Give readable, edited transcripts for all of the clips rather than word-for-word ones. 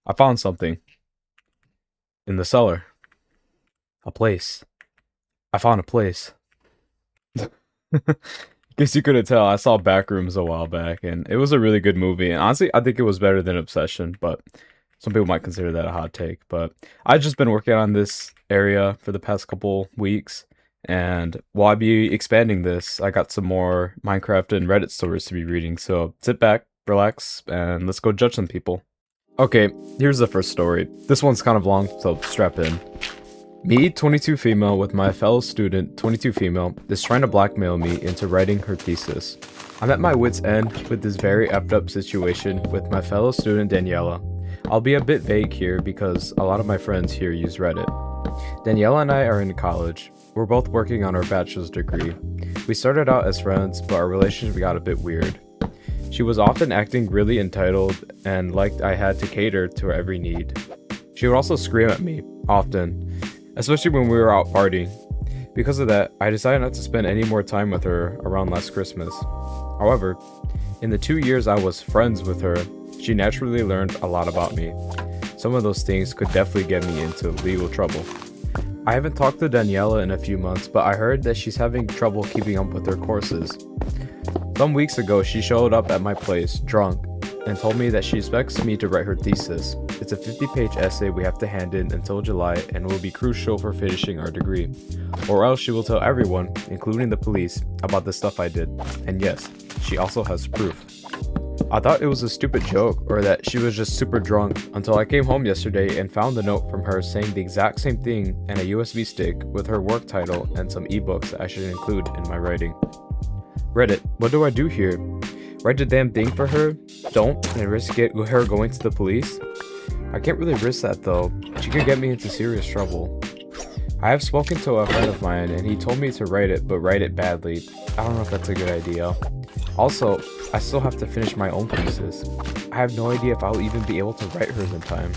I found something in the cellar. A place. I found a place. Guess you couldn't tell. I saw Backrooms a while back, and it was a really good movie. And honestly, I think it was better than Obsession, but some people might consider that a hot take. But I've just been working on this area for the past couple weeks, and while I be expanding this, I got some more Minecraft and Reddit stories to be reading. So sit back, relax, and let's go judge some people. Okay, here's the first story. This one's kind of long, so strap in. Me, 22 female, with my fellow student, 22 female, is trying to blackmail me into writing her thesis. I'm at my wit's end with this very effed up situation with my fellow student Daniela. I'll be a bit vague here because a lot of my friends here use Reddit. Daniela and I are in college. We're both working on our bachelor's degree. We started out as friends, but our relationship got a bit weird. She was often acting really entitled and liked I had to cater to her every need. She would also scream at me, often, especially when we were out partying. Because of that, I decided not to spend any more time with her around last Christmas. However, in the 2 years I was friends with her, she naturally learned a lot about me. Some of those things could definitely get me into legal trouble. I haven't talked to Daniela in a few months, but I heard that she's having trouble keeping up with her courses. Some weeks ago, she showed up at my place, drunk, and told me that she expects me to write her thesis. It's a 50-page essay we have to hand in until July and will be crucial for finishing our degree. Or else she will tell everyone, including the police, about the stuff I did. And yes, she also has proof. I thought it was a stupid joke or that she was just super drunk until I came home yesterday and found a note from her saying the exact same thing and a USB stick with her work title and some ebooks that I should include in my writing. Reddit, what do I do here? Write the damn thing for her? Don't, and risk her going to the police? I can't really risk that though. She could get me into serious trouble. I have spoken to a friend of mine and he told me to write it, but write it badly. I don't know if that's a good idea. Also, I still have to finish my own thesis. I have no idea if I'll even be able to write hers in time.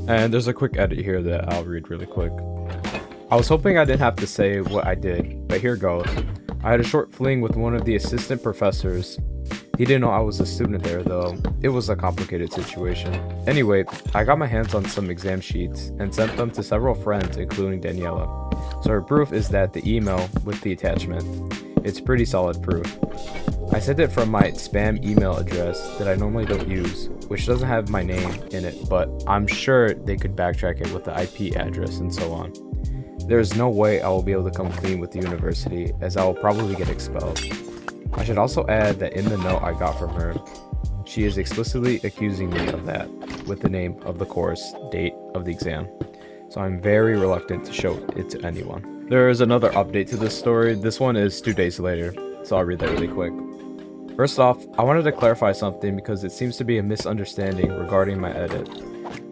And there's a quick edit here that I'll read really quick. I was hoping I didn't have to say what I did, but here goes. I had a short fling with one of the assistant professors. He didn't know I was a student there though. It was a complicated situation. Anyway, I got my hands on some exam sheets and sent them to several friends including Daniela. So her proof is that the email with the attachment. It's pretty solid proof. I sent it from my spam email address that I normally don't use, which doesn't have my name in it, but I'm sure they could backtrack it with the IP address and so on. There is no way I will be able to come clean with the university, as I will probably get expelled. I should also add that in the note I got from her, she is explicitly accusing me of that, with the name of the course, date of the exam. So I'm very reluctant to show it to anyone. There is another update to this story. This one is 2 days later, so I'll read that really quick. First off, I wanted to clarify something because it seems to be a misunderstanding regarding my edit.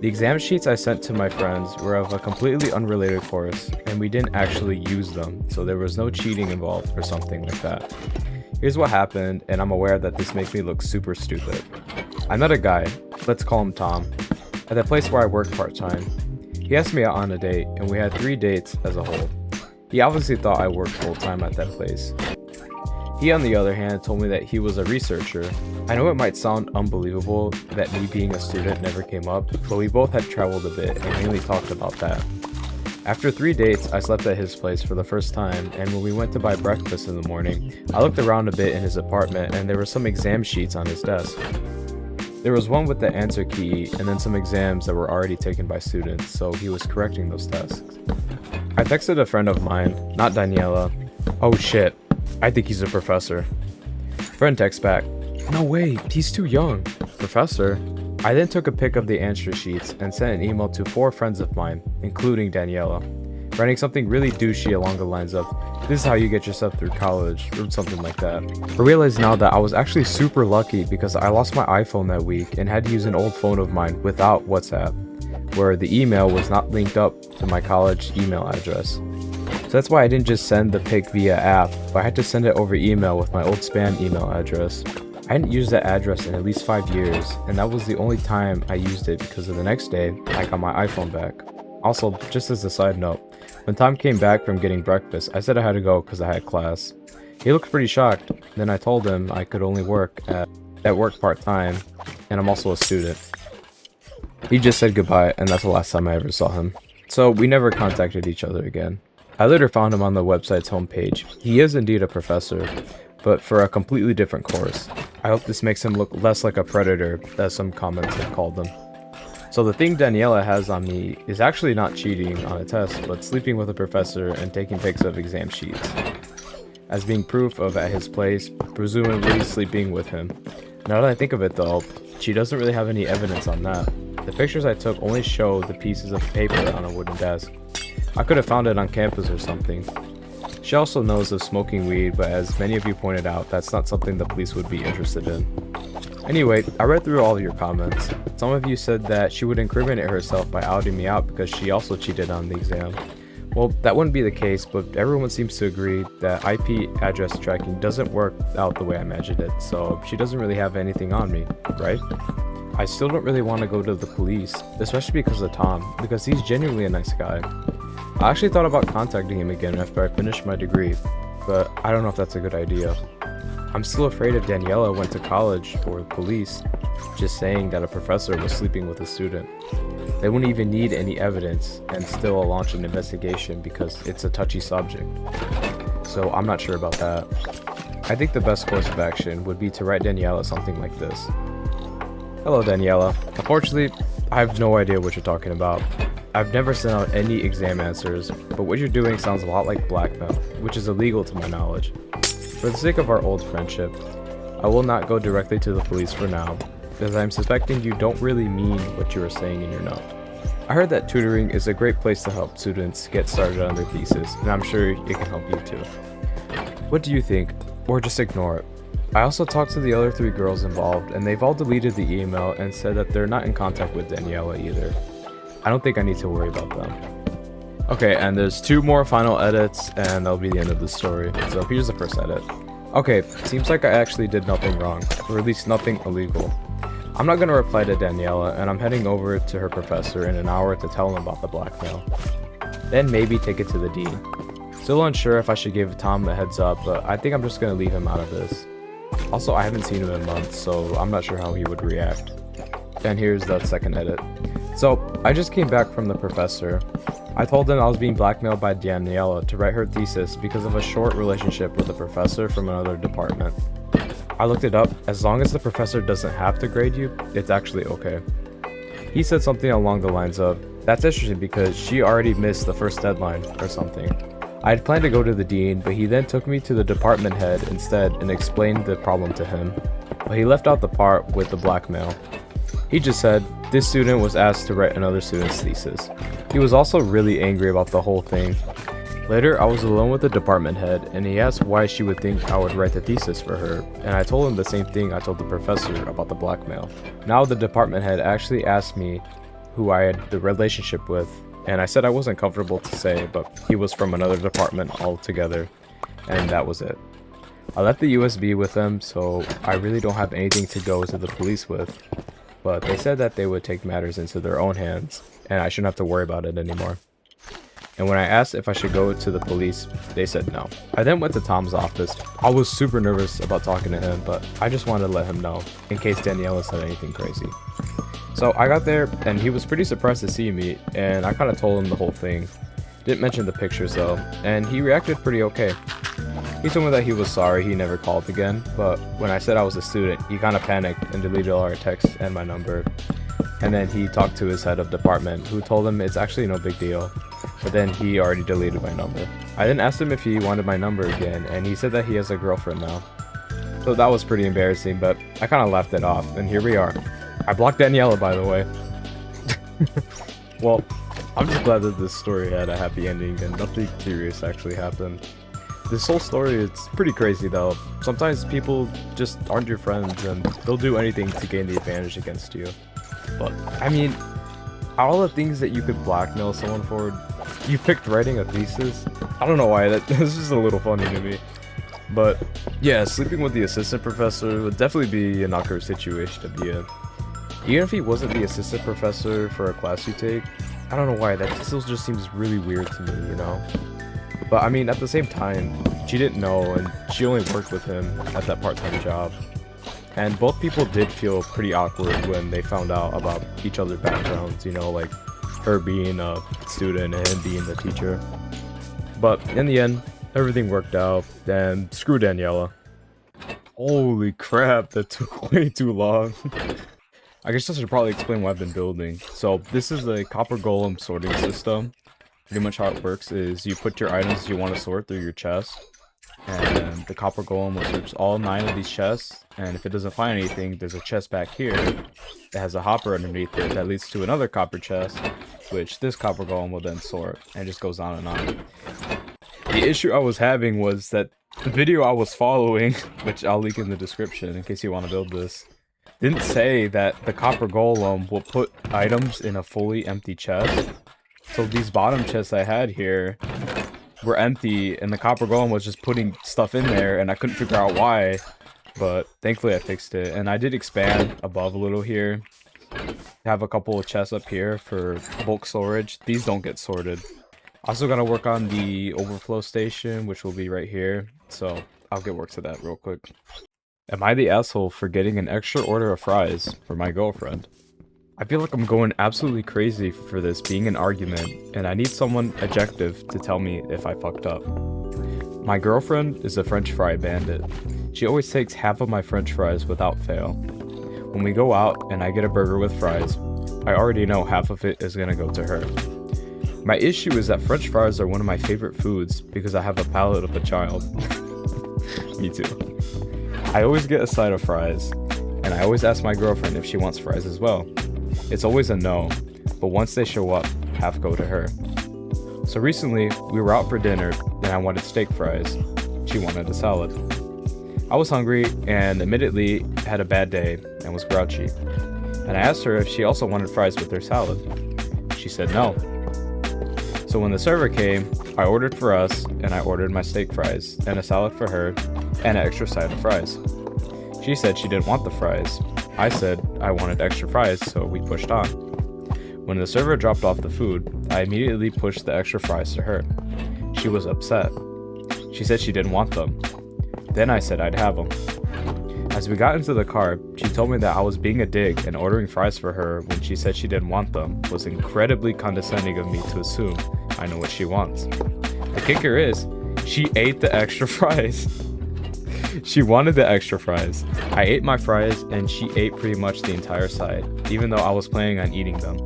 The exam sheets I sent to my friends were of a completely unrelated course, and we didn't actually use them, so there was no cheating involved or something like that. Here's what happened, and I'm aware that this makes me look super stupid. I met a guy, let's call him Tom, at the place where I work part-time. He asked me out on a date, and we had 3 dates as a whole. He obviously thought I worked full-time at that place. He, on the other hand, told me that he was a researcher. I know it might sound unbelievable that me being a student never came up, but we both had traveled a bit and mainly talked about that. After 3 dates, I slept at his place for the first time, and when we went to buy breakfast in the morning, I looked around a bit in his apartment and there were some exam sheets on his desk. There was one with the answer key and then some exams that were already taken by students, so he was correcting those tasks. I texted a friend of mine, not Daniela. Oh shit, I think he's a professor. Friend texts back, no way, he's too young. Professor? I then took a pic of the answer sheets and sent an email to 4 friends of mine, including Daniela, writing something really douchey along the lines of, this is how you get yourself through college, or something like that. I realize now that I was actually super lucky because I lost my iPhone that week and had to use an old phone of mine without WhatsApp, where the email was not linked up to my college email address. So that's why I didn't just send the pic via app, but I had to send it over email with my old spam email address. I hadn't used that address in at least 5 years, and that was the only time I used it because of the next day, I got my iPhone back. Also, just as a side note, when Tom came back from getting breakfast, I said I had to go because I had class. He looked pretty shocked, then I told him I could only work at work part-time, and I'm also a student. He just said goodbye, and that's the last time I ever saw him. So we never contacted each other again. I later found him on the website's homepage. He is indeed a professor, but for a completely different course. I hope this makes him look less like a predator, as some comments have called him. So the thing Daniela has on me is actually not cheating on a test, but sleeping with a professor and taking pics of exam sheets, as being proof of at his place, presumably sleeping with him. Now that I think of it though, she doesn't really have any evidence on that. The pictures I took only show the pieces of paper on a wooden desk. I could have found it on campus or something. She also knows of smoking weed, but as many of you pointed out, that's not something the police would be interested in. Anyway, I read through all of your comments. Some of you said that she would incriminate herself by outing me out because she also cheated on the exam. Well, that wouldn't be the case, but everyone seems to agree that IP address tracking doesn't work out the way I imagined it, so she doesn't really have anything on me, right? I still don't really want to go to the police, especially because of Tom, because he's genuinely a nice guy. I actually thought about contacting him again after I finished my degree, but I don't know if that's a good idea. I'm still afraid if Daniela went to college or police, just saying that a professor was sleeping with a student. They wouldn't even need any evidence and still launch an investigation because it's a touchy subject. So I'm not sure about that. I think the best course of action would be to write Daniela something like this. Hello Daniela. Unfortunately, I have no idea what you're talking about. I've never sent out any exam answers, but what you're doing sounds a lot like blackmail, which is illegal to my knowledge. For the sake of our old friendship, I will not go directly to the police for now, because I'm suspecting you don't really mean what you are saying in your note. I heard that tutoring is a great place to help students get started on their thesis, and I'm sure it can help you too. What do you think? Or just ignore it. I also talked to the other 3 girls involved, and they've all deleted the email and said that they're not in contact with Daniela either. I don't think I need to worry about them. Okay, and there's 2 more final edits, and that'll be the end of the story. So here's the first edit. Okay, seems like I actually did nothing wrong, or at least nothing illegal. I'm not gonna reply to Daniela, and I'm heading over to her professor in an hour to tell him about the blackmail. Then maybe take it to the dean. Still unsure if I should give Tom a heads up, but I think I'm just gonna leave him out of this. Also, I haven't seen him in months, so I'm not sure how he would react. And here's the second edit. So, I just came back from the professor. I told him I was being blackmailed by Daniela to write her thesis because of a short relationship with a professor from another department. I looked it up. As long as the professor doesn't have to grade you, it's actually okay. He said something along the lines of, that's interesting because she already missed the first deadline or something. I had planned to go to the dean, but he then took me to the department head instead and explained the problem to him. But he left out the part with the blackmail. He just said, this student was asked to write another student's thesis. He was also really angry about the whole thing. Later, I was alone with the department head, and he asked why she would think I would write the thesis for her, and I told him the same thing I told the professor about the blackmail. Now the department head actually asked me who I had the relationship with, and I said I wasn't comfortable to say, but he was from another department altogether, and that was it. I left the USB with them, so I really don't have anything to go to the police with, but they said that they would take matters into their own hands, and I shouldn't have to worry about it anymore. And when I asked if I should go to the police, they said no. I then went to Tom's office. I was super nervous about talking to him, but I just wanted to let him know, in case Daniela said anything crazy. So I got there, and he was pretty surprised to see me, and I kind of told him the whole thing. Didn't mention the pictures though, and he reacted pretty okay. He told me that he was sorry he never called again, but when I said I was a student, he kind of panicked and deleted all our texts and my number. And then he talked to his head of department, who told him it's actually no big deal, but then he already deleted my number. I then asked him if he wanted my number again, and he said that he has a girlfriend now. So that was pretty embarrassing, but I kind of laughed it off, and here we are. I blocked Daniela, by the way. Well, I'm just glad that this story had a happy ending and nothing serious actually happened. This whole story, it's pretty crazy though. Sometimes people just aren't your friends and they'll do anything to gain the advantage against you. But, I mean, all the things that you could blackmail someone for, you picked writing a thesis? I don't know why, this is just a little funny to me. But, yeah, sleeping with the assistant professor would definitely be an awkward situation to be in. Even if he wasn't the assistant professor for a class you take, I don't know why, that still just seems really weird to me, you know? But I mean, at the same time, she didn't know, and she only worked with him at that part-time job. And both people did feel pretty awkward when they found out about each other's backgrounds, you know, like her being a student and him being the teacher. But in the end, everything worked out, and screw Daniela. Holy crap, that took way too long. I guess I should probably explain what I've been building. So this is a copper golem sorting system. Pretty much how it works is you put your items you want to sort through your chest, and the copper golem will search all 9 of these chests, and if it doesn't find anything, there's a chest back here that has a hopper underneath it that leads to another copper chest, which this copper golem will then sort, and it just goes on and on. The issue I was having was that the video I was following, which I'll link in the description in case you want to build this, didn't say that the copper golem will put items in a fully empty chest. So these bottom chests I had here were empty, and the copper golem was just putting stuff in there, and I couldn't figure out why. But thankfully I fixed it, and I did expand above a little here. I have a couple of chests up here for bulk storage. These don't get sorted. Also gotta work on the overflow station, which will be right here. So I'll get work to that real quick. Am I the asshole for getting an extra order of fries for my girlfriend? I feel like I'm going absolutely crazy for this being an argument, and I need someone objective to tell me if I fucked up. My girlfriend is a French fry bandit. She always takes half of my French fries without fail. When we go out and I get a burger with fries, I already know half of it is gonna go to her. My issue is that French fries are one of my favorite foods because I have a palate of a child. Me too. I always get a side of fries, and I always ask my girlfriend if she wants fries as well. It's always a no, but once they show up, half go to her. So recently, we were out for dinner, and I wanted steak fries. She wanted a salad. I was hungry, and admittedly had a bad day, and was grouchy. And I asked her if she also wanted fries with her salad. She said no. So when the server came, I ordered for us, and I ordered my steak fries, and a salad for her, and an extra side of fries. She said she didn't want the fries. I said I wanted extra fries, so we pushed on. When the server dropped off the food, I immediately pushed the extra fries to her. She was upset. She said she didn't want them. Then I said I'd have them. As we got into the car, she told me that I was being a dick and ordering fries for her when she said she didn't want them was incredibly condescending of me to assume I know what she wants. The kicker is, she ate the extra fries. She wanted the extra fries. I ate my fries, and she ate pretty much the entire side, even though I was planning on eating them.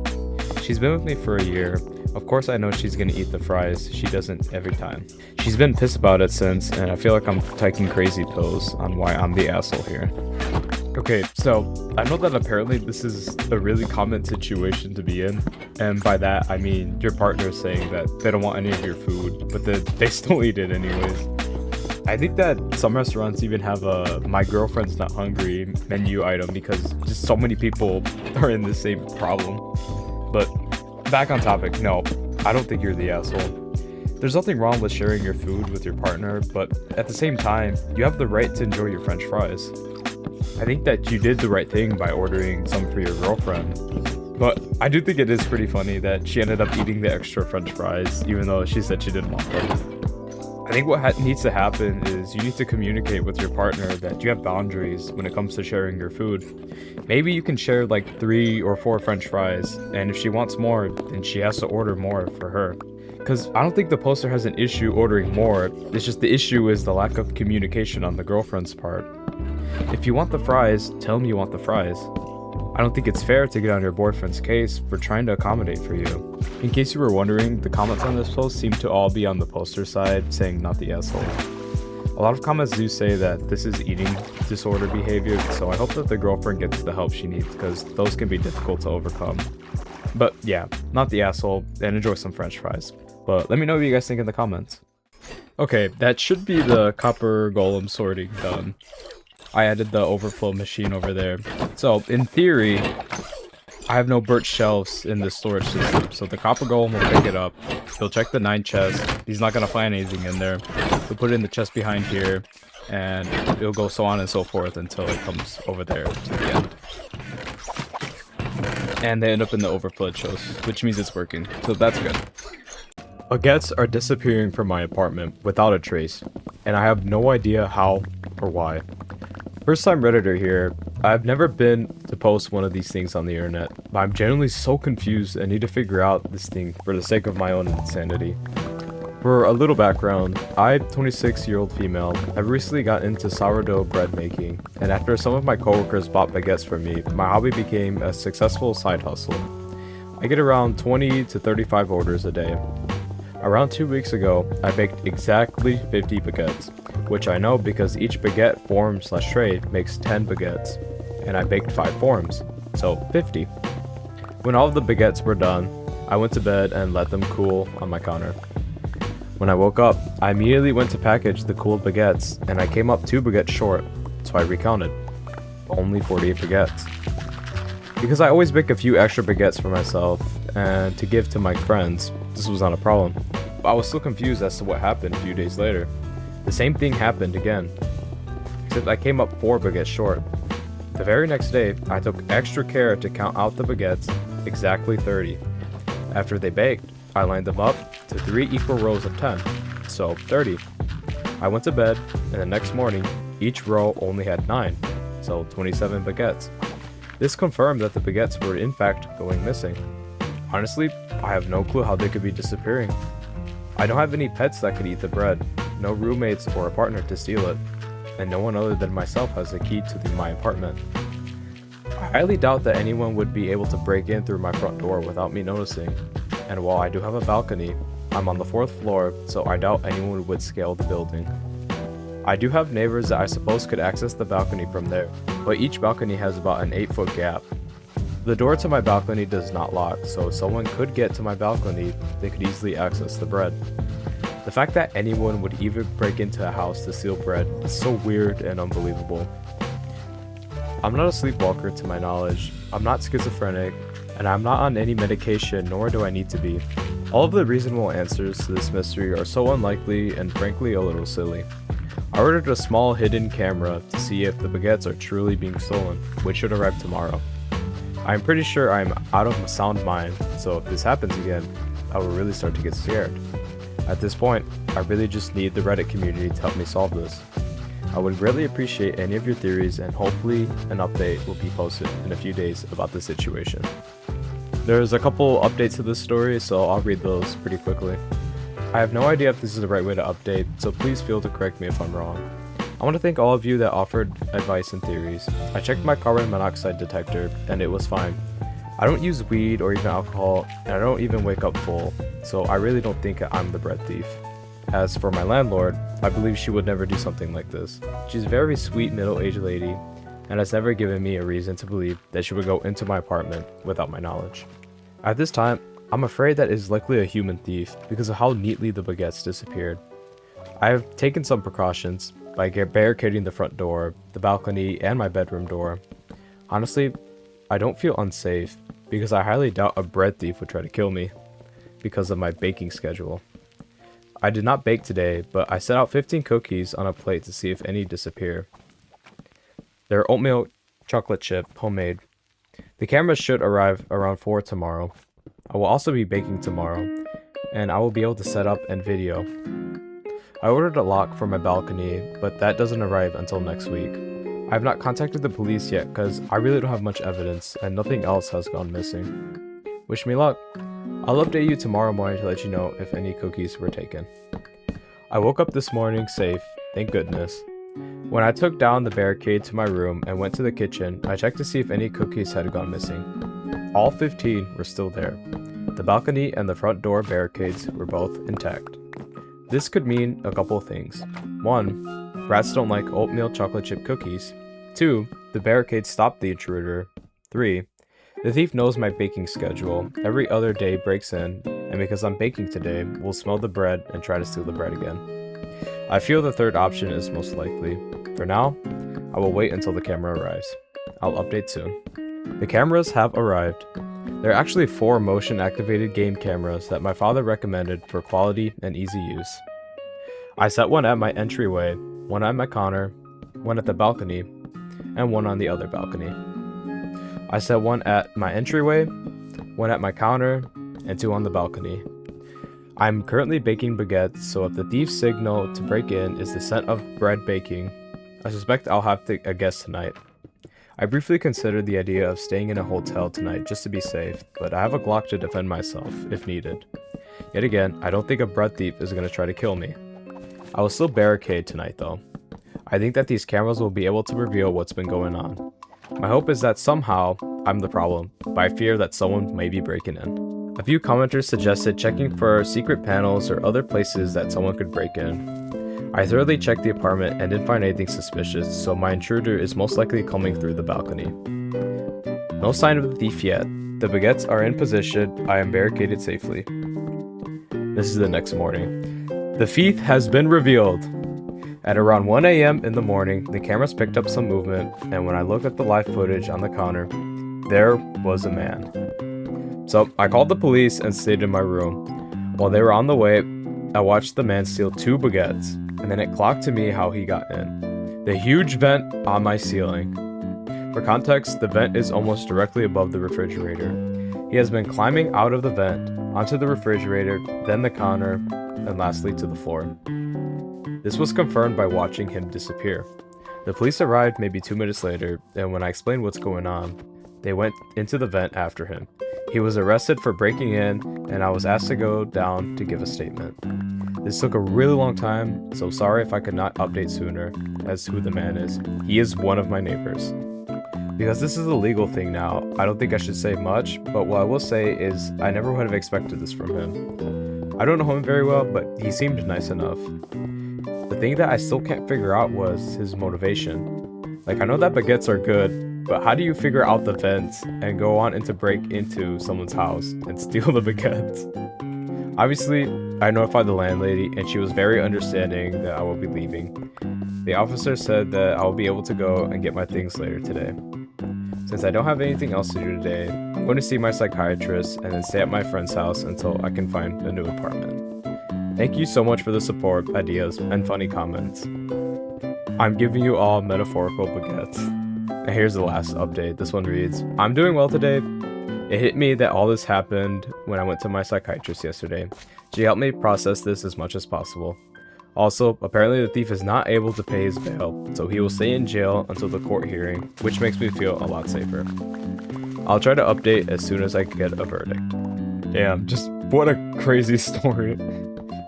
She's been with me for a year. Of course I know she's gonna eat the fries. She doesn't every time. She's been pissed about it since, and I feel like I'm taking crazy pills on why I'm the asshole here. Okay, so I know that apparently this is a really common situation to be in, and by that I mean your partner saying that they don't want any of your food, but they still eat it anyways. I think that some restaurants even have a "my girlfriend's not hungry" menu item because just so many people are in the same problem. But back on topic, no, I don't think you're the asshole. There's nothing wrong with sharing your food with your partner, but at the same time, you have the right to enjoy your French fries. I think that you did the right thing by ordering some for your girlfriend. But I do think it is pretty funny that she ended up eating the extra French fries, even though she said she didn't want them. I think what needs to happen is you need to communicate with your partner that you have boundaries when it comes to sharing your food. Maybe you can share like 3 or 4 French fries, and if she wants more, then she has to order more for her. Because I don't think the poster has an issue ordering more, it's just the issue is the lack of communication on the girlfriend's part. If you want the fries, tell him you want the fries. I don't think it's fair to get on your boyfriend's case for trying to accommodate for you. In case you were wondering, the comments on this post seem to all be on the poster side, saying not the asshole. A lot of comments do say that this is eating disorder behavior, so I hope that the girlfriend gets the help she needs, because those can be difficult to overcome. But yeah, not the asshole, and enjoy some French fries. But let me know what you guys think in the comments. Okay, that should be the copper golem sorting done. I added the overflow machine over there. So, in theory, I have no birch shelves in this storage system, so the copper golem will pick it up. He'll check the 9 chests. He's not going to find anything in there. He'll put it in the chest behind here, and it'll go so on and so forth until it comes over there to the end. And they end up in the overflow chest, which means it's working, so that's good. Baguettes are disappearing from my apartment without a trace, and I have no idea how or why. First time Redditor here. I've never been to post one of these things on the internet, but I'm genuinely so confused and need to figure out this thing for the sake of my own insanity. For a little background, I, 26-year-old female, have recently got into sourdough bread making, and after some of my coworkers bought baguettes from me, my hobby became a successful side hustle. I get around 20 to 35 orders a day. Around 2 weeks ago, I baked exactly 50 baguettes, which I know because each baguette form/tray makes 10 baguettes, and I baked 5 forms, so 50. When all of the baguettes were done, I went to bed and let them cool on my counter. When I woke up, I immediately went to package the cooled baguettes, and I came up 2 baguettes short, so I recounted. Only 48 baguettes. Because I always bake a few extra baguettes for myself, and to give to my friends, this was not a problem. But I was still confused as to what happened a few days later. The same thing happened again, except I came up 4 baguettes short. The very next day, I took extra care to count out the baguettes, exactly 30. After they baked, I lined them up to 3 equal rows of 10, so 30. I went to bed, and the next morning, each row only had 9, so 27 baguettes. This confirmed that the baguettes were in fact going missing. Honestly, I have no clue how they could be disappearing. I don't have any pets that could eat the bread, no roommates or a partner to steal it, and no one other than myself has a key to my apartment. I highly doubt that anyone would be able to break in through my front door without me noticing, and while I do have a balcony, I'm on the 4th floor, so I doubt anyone would scale the building. I do have neighbors that I suppose could access the balcony from there, but each balcony has about an 8-foot gap. The door to my balcony does not lock, so if someone could get to my balcony, they could easily access the bread. The fact that anyone would even break into a house to steal bread is so weird and unbelievable. I'm not a sleepwalker to my knowledge, I'm not schizophrenic, and I'm not on any medication, nor do I need to be. All of the reasonable answers to this mystery are so unlikely and frankly a little silly. I ordered a small hidden camera to see if the baguettes are truly being stolen, which should arrive tomorrow. I'm pretty sure I'm out of my sound mind, so if this happens again, I will really start to get scared. At this point, I really just need the Reddit community to help me solve this. I would greatly appreciate any of your theories, and hopefully an update will be posted in a few days about the situation. There's a couple updates to this story, so I'll read those pretty quickly. I have no idea if this is the right way to update, so please feel to correct me if I'm wrong. I want to thank all of you that offered advice and theories. I checked my carbon monoxide detector, and it was fine. I don't use weed or even alcohol, and I don't even wake up full, so I really don't think I'm the bread thief. As for my landlord, I believe she would never do something like this. She's a very sweet middle-aged lady, and has never given me a reason to believe that she would go into my apartment without my knowledge. At this time, I'm afraid that it is likely a human thief because of how neatly the baguettes disappeared. I have taken some precautions by barricading the front door, the balcony, and my bedroom door. Honestly, I don't feel unsafe because I highly doubt a bread thief would try to kill me because of my baking schedule. I did not bake today, but I set out 15 cookies on a plate to see if any disappear. They're oatmeal chocolate chip, homemade. The cameras should arrive around 4 tomorrow. I will also be baking tomorrow, and I will be able to set up and video. I ordered a lock for my balcony, but that doesn't arrive until next week. I have not contacted the police yet because I really don't have much evidence and nothing else has gone missing. Wish me luck. I'll update you tomorrow morning to let you know if any cookies were taken. I woke up this morning safe, thank goodness. When I took down the barricade to my room and went to the kitchen, I checked to see if any cookies had gone missing. All 15 were still there. The balcony and the front door barricades were both intact. This could mean a couple of things. 1. Rats don't like oatmeal chocolate chip cookies. 2. The barricade stopped the intruder. 3. The thief knows my baking schedule. Every other day breaks in, and because I'm baking today, will smell the bread and try to steal the bread again. I feel the third option is most likely. For now, I will wait until the camera arrives. I'll update soon. The cameras have arrived. There are actually 4 motion-activated game cameras that my father recommended for quality and easy use. I set one at my entryway, one at my counter, one at the balcony, and one on the other balcony. I set one at my entryway, one at my counter, and 2 on the balcony. I'm currently baking baguettes, so if the thief's signal to break in is the scent of bread baking, I suspect I'll have a guest tonight. I briefly considered the idea of staying in a hotel tonight just to be safe, but I have a Glock to defend myself, if needed. Yet again, I don't think a bread thief is going to try to kill me. I will still barricade tonight though. I think that these cameras will be able to reveal what's been going on. My hope is that somehow I'm the problem, but I fear that someone may be breaking in. A few commenters suggested checking for secret panels or other places that someone could break in. I thoroughly checked the apartment and didn't find anything suspicious, so my intruder is most likely coming through the balcony. No sign of the thief yet. The baguettes are in position. I am barricaded safely. This is the next morning. The thief has been revealed. At around 1 AM in the morning, the cameras picked up some movement, and when I looked at the live footage on the counter, there was a man. So I called the police and stayed in my room. While they were on the way, I watched the man steal 2 baguettes, and then it clocked to me how he got in. The huge vent on my ceiling. For context, the vent is almost directly above the refrigerator. He has been climbing out of the vent, onto the refrigerator, then the counter, and lastly to the floor. This was confirmed by watching him disappear. The police arrived maybe 2 minutes later, and when I explained what's going on, they went into the vent after him. He was arrested for breaking in, and I was asked to go down to give a statement. This took a really long time, so sorry if I could not update sooner as to who the man is. He is one of my neighbors. Because this is a legal thing now, I don't think I should say much, but what I will say is I never would have expected this from him. I don't know him very well, but he seemed nice enough. The thing that I still can't figure out was his motivation. Like, I know that baguettes are good, but how do you figure out the vents and go on and to break into someone's house and steal the baguettes? Obviously, I notified the landlady and she was very understanding that I will be leaving. The officer said that I will be able to go and get my things later today. Since I don't have anything else to do today, I'm going to see my psychiatrist and then stay at my friend's house until I can find a new apartment. Thank you so much for the support, ideas, and funny comments. I'm giving you all metaphorical baguettes. And here's the last update. This one reads, I'm doing well today. It hit me that all this happened when I went to my psychiatrist yesterday. She helped me process this as much as possible. Also, apparently the thief is not able to pay his bail, so he will stay in jail until the court hearing, which makes me feel a lot safer. I'll try to update as soon as I get a verdict. Damn, just what a crazy story.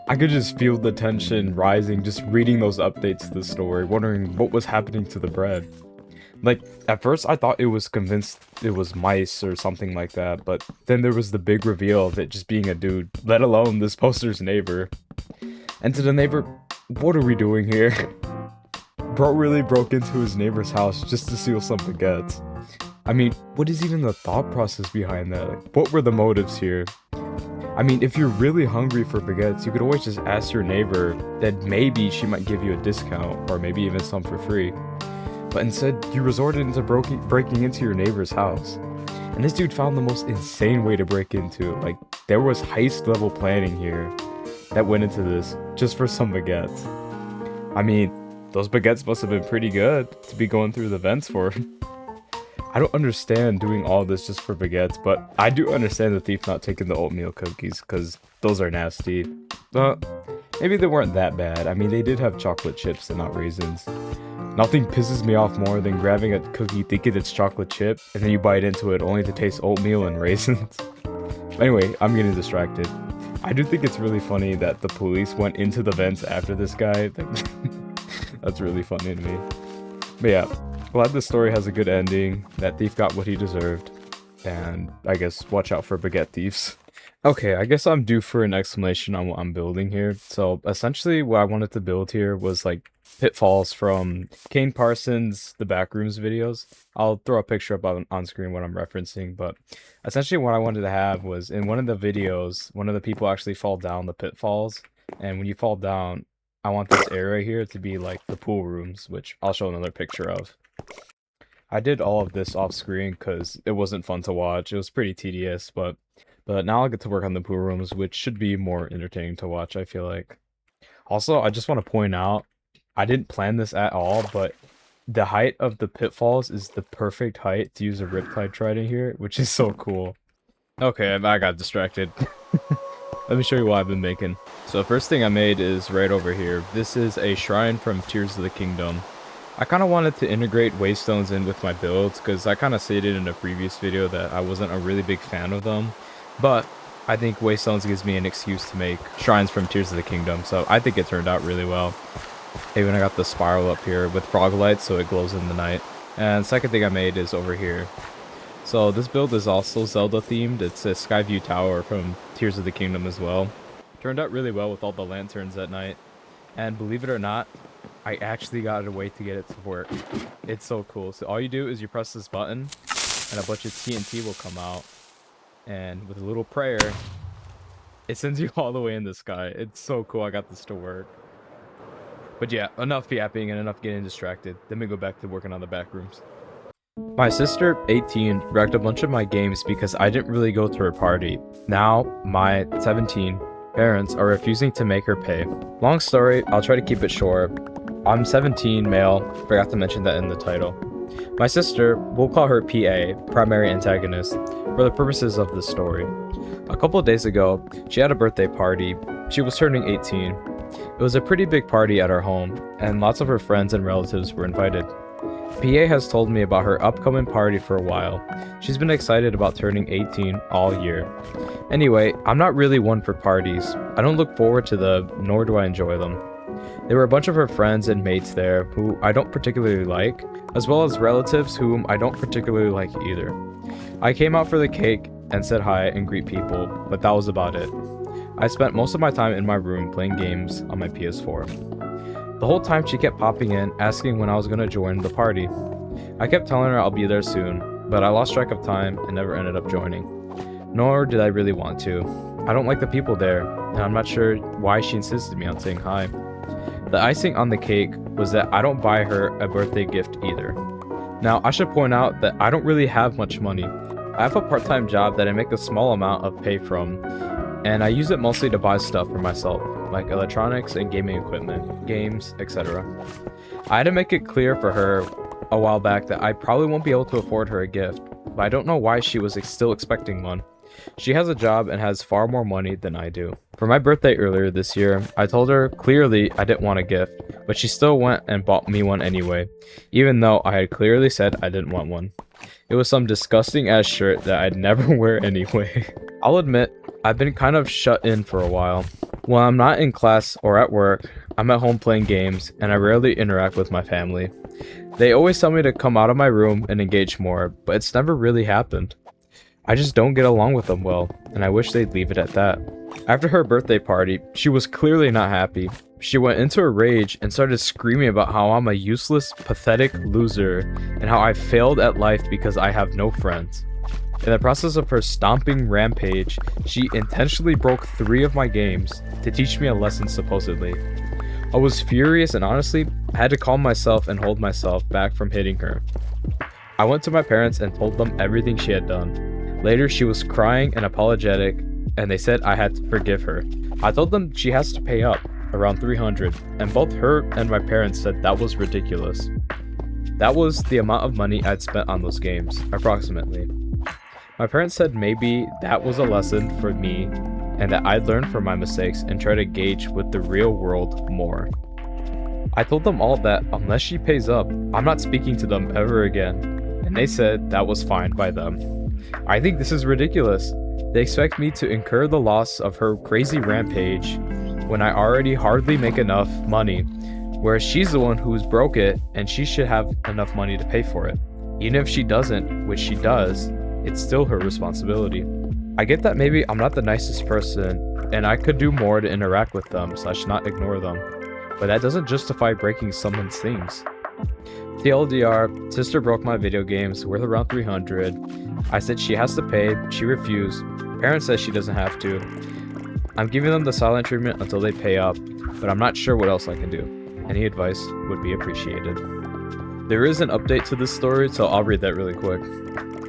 I could just feel the tension rising just reading those updates to the story, wondering what was happening to the bread. Like, at first I thought it was convinced it was mice or something like that, but then there was the big reveal of it just being a dude, let alone this poster's neighbor. And to the neighbor, what are we doing here? Bro really broke into his neighbor's house just to steal some baguettes. I mean, what is even the thought process behind that? Like, what were the motives here? I mean, if you're really hungry for baguettes, you could always just ask your neighbor that maybe she might give you a discount, or maybe even some for free. But instead, you resorted into breaking into your neighbor's house. And this dude found the most insane way to break into it. Like, there was heist level planning here that went into this just for some baguettes. I mean, those baguettes must have been pretty good to be going through the vents for. I don't understand doing all this just for baguettes, but I do understand the thief not taking the oatmeal cookies, because those are nasty. But maybe they weren't that bad. I mean, they did have chocolate chips and not raisins. Nothing pisses me off more than grabbing a cookie thinking it's chocolate chip, and then you bite into it only to taste oatmeal and raisins. Anyway, I'm getting distracted. I do think it's really funny that the police went into the vents after this guy. That's really funny to me. But yeah, glad this story has a good ending. That thief got what he deserved. And I guess watch out for baguette thieves. Okay, I guess I'm due for an explanation on what I'm building here. So essentially what I wanted to build here was like pitfalls from Kane Parsons' The Backrooms videos. I'll throw a picture up on screen what I'm referencing, but essentially what I wanted to have was in one of the videos, one of the people actually fall down the pitfalls, and when you fall down, I want this area here to be like the pool rooms, which I'll show another picture of. I did all of this off screen because it wasn't fun to watch. It was pretty tedious, but now I'll get to work on the pool rooms, which should be more entertaining to watch, I feel like. Also, I just want to point out, I didn't plan this at all, but the height of the pitfalls is the perfect height to use a riptide trident here, which is so cool. Okay, I got distracted. Let me show you what I've been making. So the first thing I made is right over here. This is a shrine from Tears of the Kingdom. I kind of wanted to integrate waystones in with my builds, because I kind of stated in a previous video that I wasn't a really big fan of them, but I think waystones gives me an excuse to make shrines from Tears of the Kingdom, so I think it turned out really well. Even I got the spiral up here with frog lights so it glows in the night. And second thing I made is over here. So this build is also Zelda themed. It's a Skyview Tower from Tears of the Kingdom as well. Turned out really well with all the lanterns at night. And believe it or not, I actually got a way to get it to work. It's so cool. So all you do is you press this button and a bunch of TNT will come out. And with a little prayer, it sends you all the way in the sky. It's so cool I got this to work. But yeah, enough yapping and enough getting distracted. Then we go back to working on the back rooms. My sister, 18, wrecked a bunch of my games because I didn't really go to her party. Now, my 17 parents are refusing to make her pay. Long story, I'll try to keep it short. I'm 17, male, forgot to mention that in the title. My sister, we'll call her PA, primary antagonist, for the purposes of this story. A couple of days ago, she had a birthday party. She was turning 18. It was a pretty big party at our home, and lots of her friends and relatives were invited. PA has told me about her upcoming party for a while. She's been excited about turning 18 all year. Anyway, I'm not really one for parties. I don't look forward to them, nor do I enjoy them. There were a bunch of her friends and mates there who I don't particularly like, as well as relatives whom I don't particularly like either. I came out for the cake and said hi and greet people, but that was about it. I spent most of my time in my room playing games on my PS4. The whole time she kept popping in, asking when I was going to join the party. I kept telling her I'll be there soon, but I lost track of time and never ended up joining. Nor did I really want to. I don't like the people there, and I'm not sure why she insisted me on saying hi. The icing on the cake was that I don't buy her a birthday gift either. Now, I should point out that I don't really have much money. I have a part-time job that I make a small amount of pay from, and I use it mostly to buy stuff for myself, like electronics and gaming equipment, games, etc. I had to make it clear for her a while back that I probably won't be able to afford her a gift, but I don't know why she was still expecting one. She has a job and has far more money than I do. For my birthday earlier this year, I told her clearly I didn't want a gift, but she still went and bought me one anyway, even though I had clearly said I didn't want one. It was some disgusting ass shirt that I'd never wear anyway. I'll admit, I've been kind of shut in for a while. When I'm not in class or at work, I'm at home playing games, and I rarely interact with my family. They always tell me to come out of my room and engage more, but it's never really happened. I just don't get along with them well, and I wish they'd leave it at that. After her birthday party, she was clearly not happy. She went into a rage and started screaming about how I'm a useless, pathetic loser, and how I failed at life because I have no friends. In the process of her stomping rampage, she intentionally broke 3 of my games to teach me a lesson supposedly. I was furious and honestly, I had to calm myself and hold myself back from hitting her. I went to my parents and told them everything she had done. Later, she was crying and apologetic, and they said I had to forgive her. I told them she has to pay up, around 300, and both her and my parents said that was ridiculous. That was the amount of money I'd spent on those games, approximately. My parents said maybe that was a lesson for me, and that I'd learn from my mistakes and try to engage with the real world more. I told them all that unless she pays up, I'm not speaking to them ever again, and they said that was fine by them. I think this is ridiculous. They expect me to incur the loss of her crazy rampage when I already hardly make enough money, whereas she's the one who's broke it and she should have enough money to pay for it. Even if she doesn't, which she does, it's still her responsibility. I get that maybe I'm not the nicest person and I could do more to interact with them / not ignore them, but that doesn't justify breaking someone's things. TLDR, sister broke my video games worth around 300. I said she has to pay, she refused. Parents said she doesn't have to. I'm giving them the silent treatment until they pay up, but I'm not sure what else I can do. Any advice would be appreciated. There is an update to this story, so I'll read that really quick.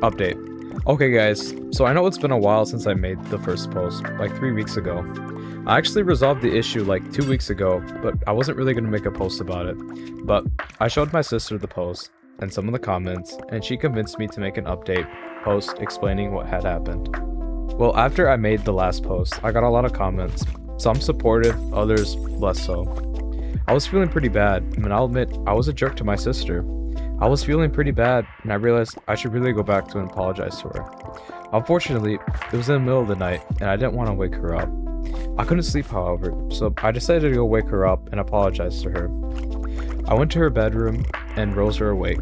Update. Okay guys, so I know it's been a while since I made the first post, like 3 weeks ago. I actually resolved the issue like 2 weeks ago, but I wasn't really going to make a post about it. But I showed my sister the post and some of the comments, and she convinced me to make an update post explaining what had happened. Well, after I made the last post, I got a lot of comments. Some supportive, others less so. I was feeling pretty bad, and I'll admit, I was a jerk to my sister. I was feeling pretty bad, and I realized I should really go back to and apologize to her. Unfortunately, it was in the middle of the night, and I didn't want to wake her up. I couldn't sleep, however, so I decided to go wake her up and apologize to her. I went to her bedroom and rose her awake.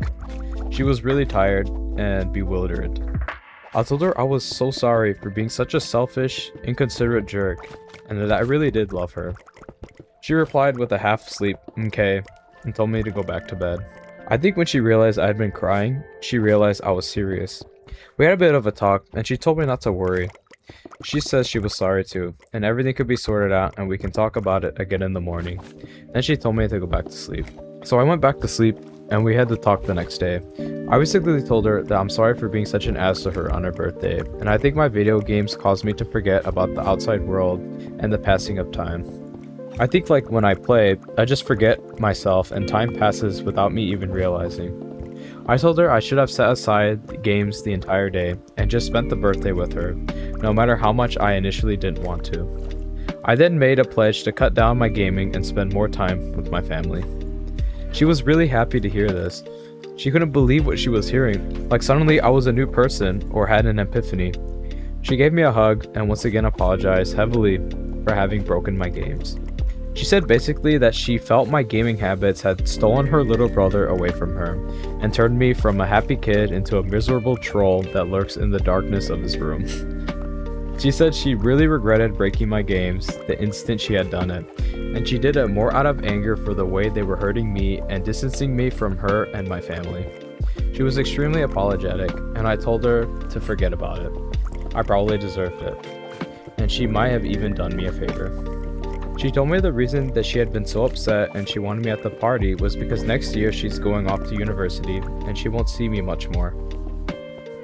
She was really tired and bewildered. I told her I was so sorry for being such a selfish, inconsiderate jerk, and that I really did love her. She replied with a half-asleep "okay" and told me to go back to bed. I think when she realized I had been crying, she realized I was serious. We had a bit of a talk, and she told me not to worry. She says she was sorry too, and everything could be sorted out and we can talk about it again in the morning. Then she told me to go back to sleep. So I went back to sleep, and we had to talk the next day. I basically told her that I'm sorry for being such an ass to her on her birthday, and I think my video games caused me to forget about the outside world and the passing of time. I think like when I play, I just forget myself and time passes without me even realizing. I told her I should have set aside the games the entire day and just spent the birthday with her, no matter how much I initially didn't want to. I then made a pledge to cut down my gaming and spend more time with my family. She was really happy to hear this. She couldn't believe what she was hearing, like suddenly I was a new person or had an epiphany. She gave me a hug and once again apologized heavily for having broken my games. She said basically that she felt my gaming habits had stolen her little brother away from her and turned me from a happy kid into a miserable troll that lurks in the darkness of his room. She said she really regretted breaking my games the instant she had done it, and she did it more out of anger for the way they were hurting me and distancing me from her and my family. She was extremely apologetic, and I told her to forget about it. I probably deserved it, and she might have even done me a favor. She told me the reason that she had been so upset and she wanted me at the party was because next year she's going off to university and she won't see me much more.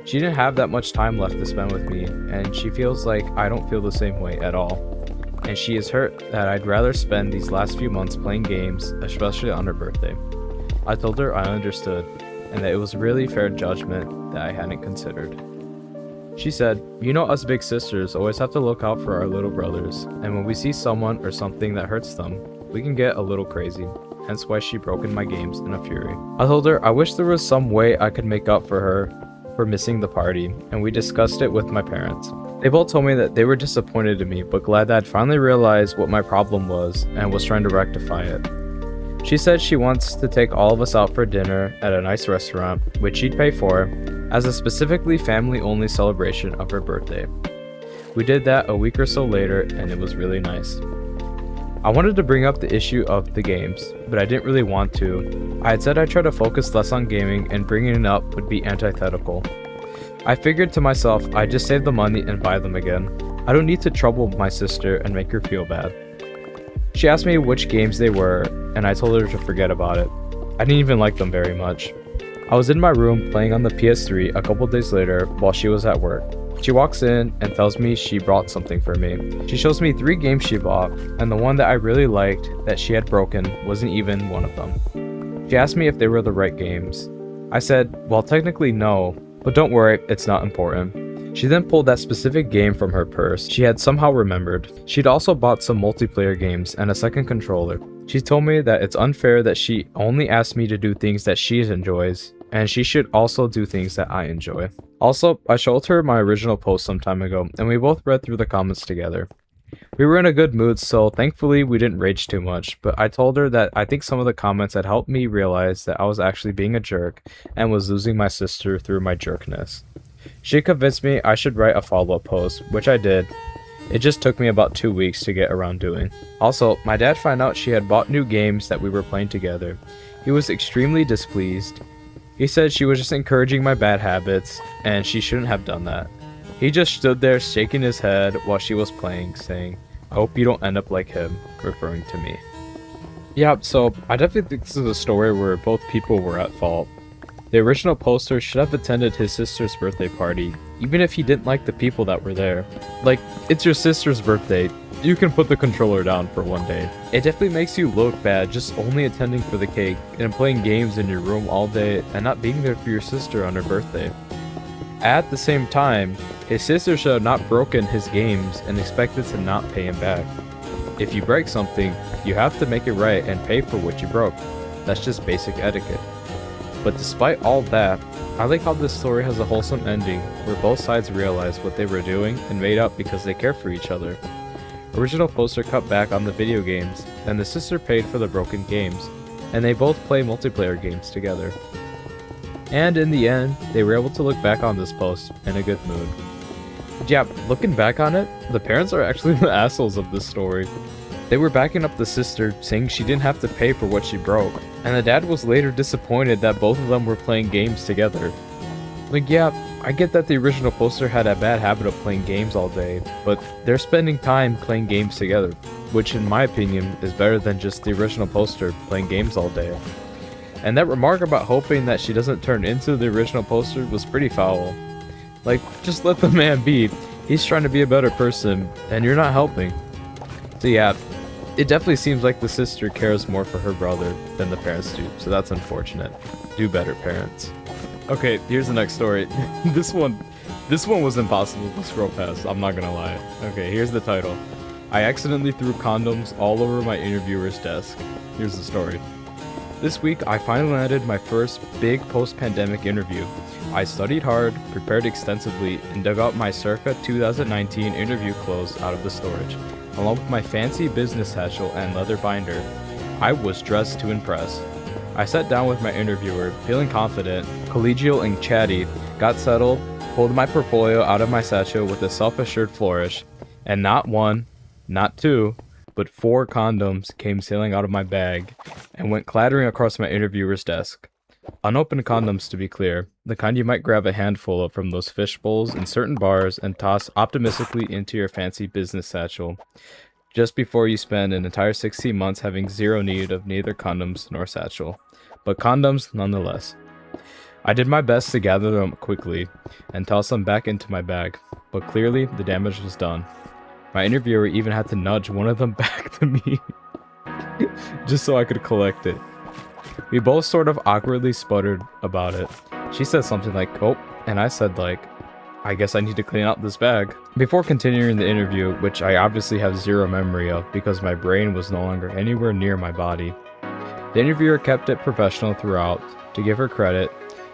She didn't have that much time left to spend with me, and she feels like I don't feel the same way at all. And she is hurt that I'd rather spend these last few months playing games, especially on her birthday. I told her I understood, and that it was really fair judgment that I hadn't considered. She said, "You know us big sisters always have to look out for our little brothers, and when we see someone or something that hurts them, we can get a little crazy, hence why she broke in my games in a fury." I told her I wish there was some way I could make up for her for missing the party, and we discussed it with my parents. They both told me that they were disappointed in me, but glad that I'd finally realized what my problem was and was trying to rectify it. She said she wants to take all of us out for dinner at a nice restaurant, which she'd pay for, as a specifically family-only celebration of her birthday. We did that a week or so later, and it was really nice. I wanted to bring up the issue of the games, but I didn't really want to. I had said I'd try to focus less on gaming, and bringing it up would be antithetical. I figured to myself I'd just save the money and buy them again. I don't need to trouble my sister and make her feel bad. She asked me which games they were, and I told her to forget about it. I didn't even like them very much. I was in my room playing on the PS3 a couple days later while she was at work. She walks in and tells me she brought something for me. She shows me 3 games she bought, and the one that I really liked that she had broken wasn't even one of them. She asked me if they were the right games. I said, well, technically no, but don't worry, it's not important. She then pulled that specific game from her purse she had somehow remembered. She'd also bought some multiplayer games and a second controller. She told me that it's unfair that she only asked me to do things that she enjoys, and she should also do things that I enjoy. Also, I showed her my original post some time ago, and we both read through the comments together. We were in a good mood, so thankfully we didn't rage too much, but I told her that I think some of the comments had helped me realize that I was actually being a jerk and was losing my sister through my jerkness. She convinced me I should write a follow-up post, which I did. It just took me about 2 weeks to get around doing. Also, my dad found out she had bought new games that we were playing together. He was extremely displeased. He said she was just encouraging my bad habits, and she shouldn't have done that. He just stood there shaking his head while she was playing, saying, "I hope you don't end up like him," referring to me. Yeah, so I definitely think this is a story where both people were at fault. The original poster should have attended his sister's birthday party, even if he didn't like the people that were there. Like, it's your sister's birthday, you can put the controller down for one day. It definitely makes you look bad just only attending for the cake and playing games in your room all day and not being there for your sister on her birthday. At the same time, his sister should have not broken his games and expected to not pay him back. If you break something, you have to make it right and pay for what you broke. That's just basic etiquette. But despite all that, I like how this story has a wholesome ending where both sides realized what they were doing and made up because they care for each other. Original poster cut back on the video games, and the sister paid for the broken games, and they both play multiplayer games together. And in the end, they were able to look back on this post in a good mood. Yeah, looking back on it, the parents are actually the assholes of this story. They were backing up the sister, saying she didn't have to pay for what she broke, and the dad was later disappointed that both of them were playing games together. Like, yeah, I get that the original poster had a bad habit of playing games all day, but they're spending time playing games together, which in my opinion is better than just the original poster playing games all day. And that remark about hoping that she doesn't turn into the original poster was pretty foul. Like, just let the man be. He's trying to be a better person, and you're not helping. So yeah, it definitely seems like the sister cares more for her brother than the parents do, so that's unfortunate. Do better, parents. Okay, here's the next story. This one was impossible to scroll past, I'm not gonna lie. Okay, here's the title. I accidentally threw condoms all over my interviewer's desk. Here's the story. This week, I finally landed my first big post-pandemic interview. I studied hard, prepared extensively, and dug out my circa 2019 interview clothes out of the storage, along with my fancy business satchel and leather binder. I was dressed to impress. I sat down with my interviewer, feeling confident, collegial and chatty, got settled, pulled my portfolio out of my satchel with a self-assured flourish, and not one, not two, but 4 condoms came sailing out of my bag and went clattering across my interviewer's desk. Unopened condoms, to be clear, the kind you might grab a handful of from those fish bowls in certain bars and toss optimistically into your fancy business satchel, just before you spend an entire 16 months having zero need of neither condoms nor satchel. But condoms nonetheless. I did my best to gather them quickly and toss them back into my bag, but clearly the damage was done. My interviewer even had to nudge one of them back to me, just so I could collect it. We both sort of awkwardly sputtered about it. She said something like, "Oh," and I said like, "I guess I need to clean out this bag." Before continuing the interview, which I obviously have zero memory of because my brain was no longer anywhere near my body. The interviewer kept it professional throughout, to give her credit,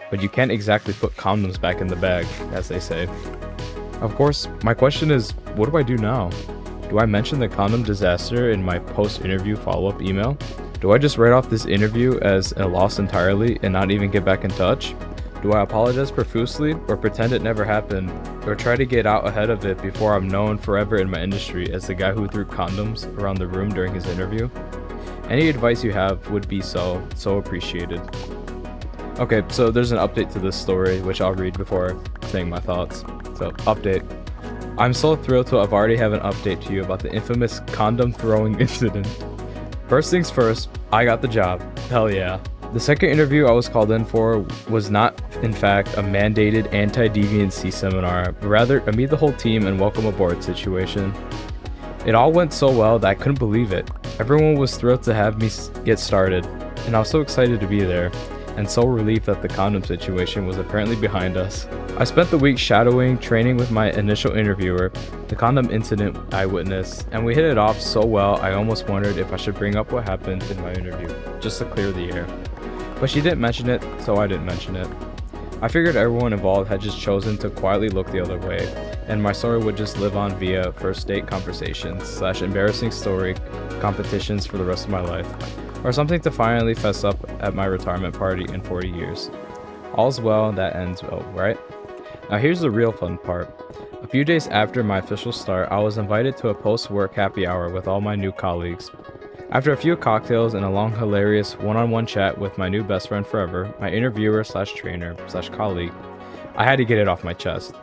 but you can't exactly put condoms back in the bag, as they say. Of course, my question is, what do I do now? Do I mention the condom disaster in my post-interview follow-up email? Do I just write off this interview as a loss entirely and not even get back in touch? Do I apologize profusely or pretend it never happened, or try to get out ahead of it before I'm known forever in my industry as the guy who threw condoms around the room during his interview? Any advice you have would be so appreciated. Okay, so there's an update to this story, which I'll read before saying my thoughts. So, update. I'm so thrilled to have already have an update to you about the infamous condom throwing incident. First things first, I got the job. Hell yeah. The second interview I was called in for was not, in fact, a mandated anti-deviancy seminar, but rather a meet the whole team and welcome aboard situation. It all went so well that I couldn't believe it. Everyone was thrilled to have me get started, and I was so excited to be there, and so relieved that the condom situation was apparently behind us. I spent the week shadowing, training with my initial interviewer, the condom incident I witnessed, and we hit it off so well I almost wondered if I should bring up what happened in my interview, just to clear the air. But she didn't mention it, so I didn't mention it. I figured everyone involved had just chosen to quietly look the other way, and my story would just live on via first date conversations / embarrassing story competitions for the rest of my life, or something to finally fess up at my retirement party in 40 years. All's well that ends well, right? Now here's the real fun part. A few days after my official start, I was invited to a post-work happy hour with all my new colleagues. After a few cocktails and a long hilarious one-on-one chat with my new best friend forever, my interviewer / trainer / colleague, I had to get it off my chest.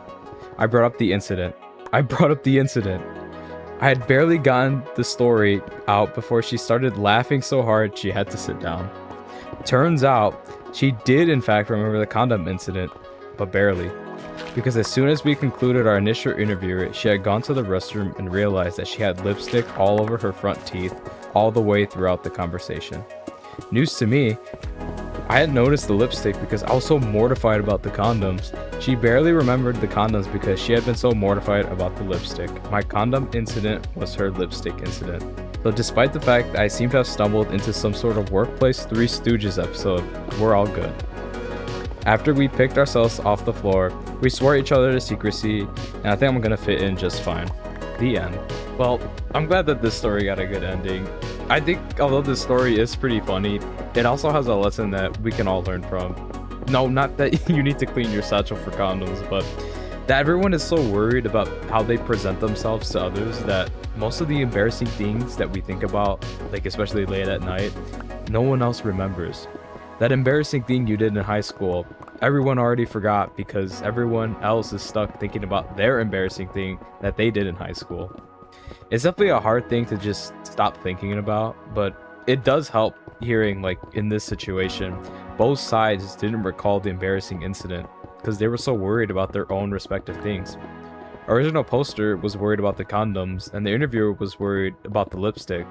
I brought up the incident. I had barely gotten the story out before she started laughing so hard she had to sit down. Turns out, she did in fact remember the condom incident, but barely. Because as soon as we concluded our initial interview, she had gone to the restroom and realized that she had lipstick all over her front teeth all the way throughout the conversation. News to me, I had noticed the lipstick because I was so mortified about the condoms. She barely remembered the condoms because she had been so mortified about the lipstick. My condom incident was her lipstick incident. So despite the fact I seem to have stumbled into some sort of workplace Three Stooges episode, we're all good. After we picked ourselves off the floor, we swore each other to secrecy, and I think I'm gonna fit in just fine. The end. Well, I'm glad that this story got a good ending. I think although this story is pretty funny, it also has a lesson that we can all learn from. No, not that you need to clean your satchel for condoms, but that everyone is so worried about how they present themselves to others that most of the embarrassing things that we think about, like especially late at night, no one else remembers. That embarrassing thing you did in high school, everyone already forgot because everyone else is stuck thinking about their embarrassing thing that they did in high school. It's definitely a hard thing to just stop thinking about, but it does help hearing, like in this situation, both sides didn't recall the embarrassing incident because they were so worried about their own respective things. Original poster was worried about the condoms, and the interviewer was worried about the lipstick,